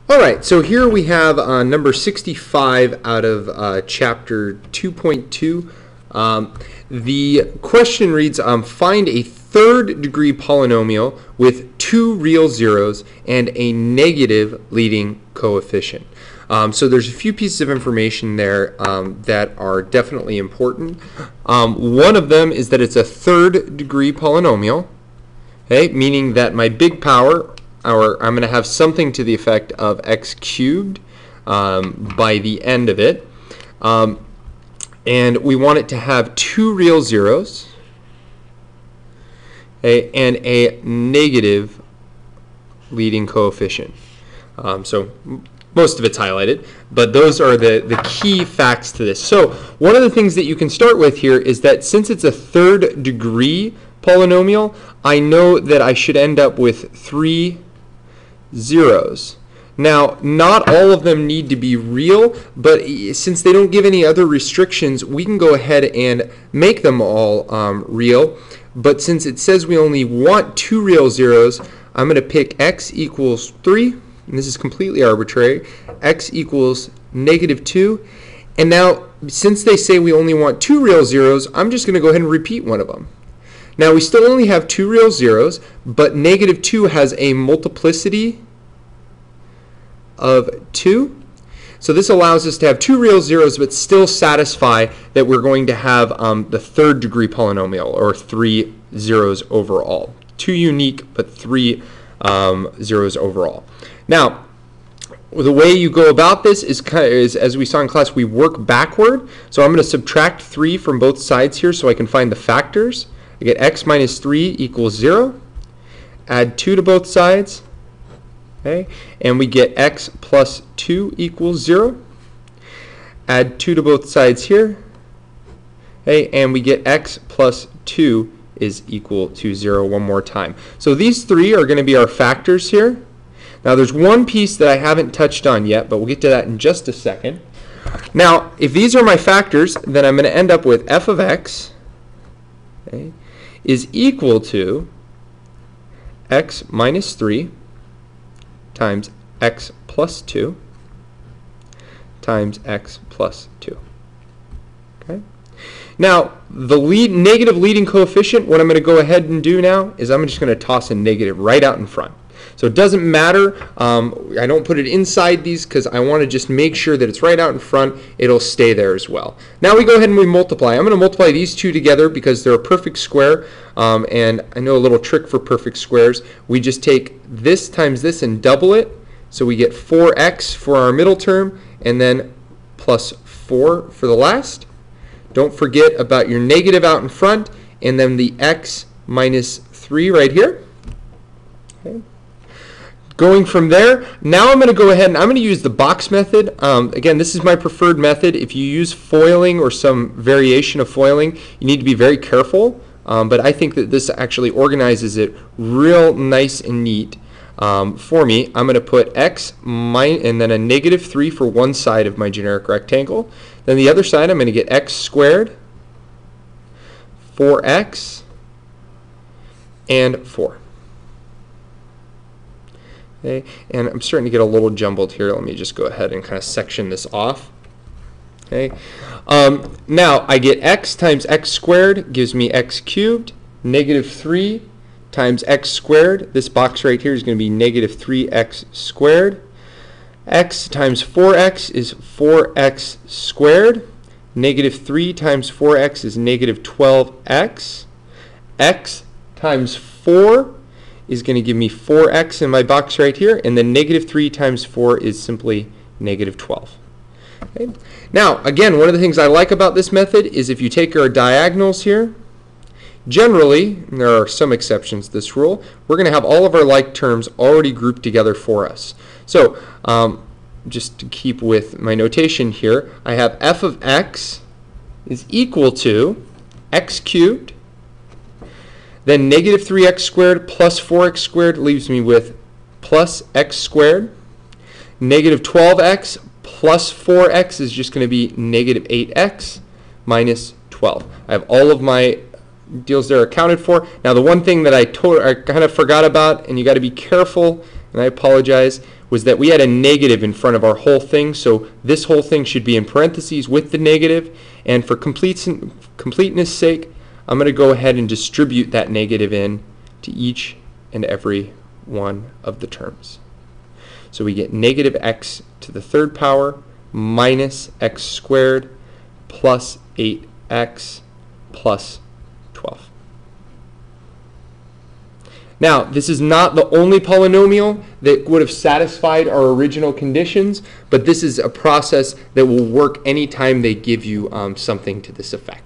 All right, so here we have number 65 out of chapter 2.2. The question reads, find a third degree polynomial with two real zeros and a negative leading coefficient. So there's a few pieces of information there that are definitely important. One of them is that it's a third degree polynomial, okay, meaning that my big power, or I'm going to have something to the effect of x cubed by the end of it. And we want it to have two real zeros, okay, and a negative leading coefficient. So most of it's highlighted, but those are the key facts to this. So one of the things that you can start with here is that since it's a third degree polynomial, I know that I should end up with three zeros. Now, not all of them need to be real, but since they don't give any other restrictions, we can go ahead and make them all real. But since it says we only want two real zeros, I'm going to pick x equals 3, and this is completely arbitrary, x equals -2. And now, since they say we only want two real zeros, I'm just going to go ahead and repeat one of them. Now, we still only have two real zeros, but -2 has a multiplicity of 2. So this allows us to have two real zeros but still satisfy that we're going to have the third degree polynomial, or three zeros overall. Two unique but three zeros overall. Now, the way you go about this is, as we saw in class, we work backward. So I'm going to subtract 3 from both sides here so I can find the factors. I get x minus 3 equals 0. Add 2 to both sides. Okay, and we get x plus 2 equals 0. Add 2 to both sides here. Okay, and we get x plus 2 is equal to 0 one more time. So these three are going to be our factors here. Now there's one piece that I haven't touched on yet, but we'll get to that in just a second. Now, if these are my factors, then I'm going to end up with f of x, okay, is equal to x minus 3 times x plus 2 times x plus 2. Okay. Now, the negative leading coefficient, what I'm going to go ahead and do now is I'm just going to toss a negative right out in front. So it doesn't matter. I don't put it inside these because I want to just make sure that it's right out in front. It'll stay there as well. Now we go ahead and we multiply. I'm going to multiply these two together because they're a perfect square. And I know a little trick for perfect squares. We just take this times this and double it. So we get 4x for our middle term and then plus 4 for the last. Don't forget about your negative out in front and then the x minus 3 right here. Okay. Going from there, now I'm going to go ahead and I'm going to use the box method. Again, this is my preferred method. If you use foiling or some variation of foiling, you need to be very careful. But I think that this actually organizes it real nice and neat for me. I'm going to put x and then a -3 for one side of my generic rectangle. Then the other side, I'm going to get x squared, 4x, and 4. Okay, and I'm starting to get a little jumbled here. Let me just go ahead and kind of section this off. Okay. Now I get x times x squared gives me x cubed. -3 times x squared. This box right here is going to be -3x squared. X times 4x is 4x squared. -3 times 4x is -12x. X times 4 is going to give me 4x in my box right here, and then -3 times 4 is simply -12. Okay. Now, again, one of the things I like about this method is if you take our diagonals here, generally, and there are some exceptions to this rule, we're going to have all of our like terms already grouped together for us. So, just to keep with my notation here, I have f of x is equal to x cubed. Then -3x squared plus 4x squared leaves me with plus x squared. -12x plus 4x is just going to be -8x minus 12. I have all of my deals there accounted for. Now the one thing that I kind of forgot about, and you got to be careful and I apologize, was that we had a negative in front of our whole thing, so this whole thing should be in parentheses with the negative, and for completeness sake, I'm going to go ahead and distribute that negative in to each and every one of the terms. So we get negative x to the third power minus x squared plus 8x plus 12. Now, this is not the only polynomial that would have satisfied our original conditions, but this is a process that will work anytime they give you something to this effect.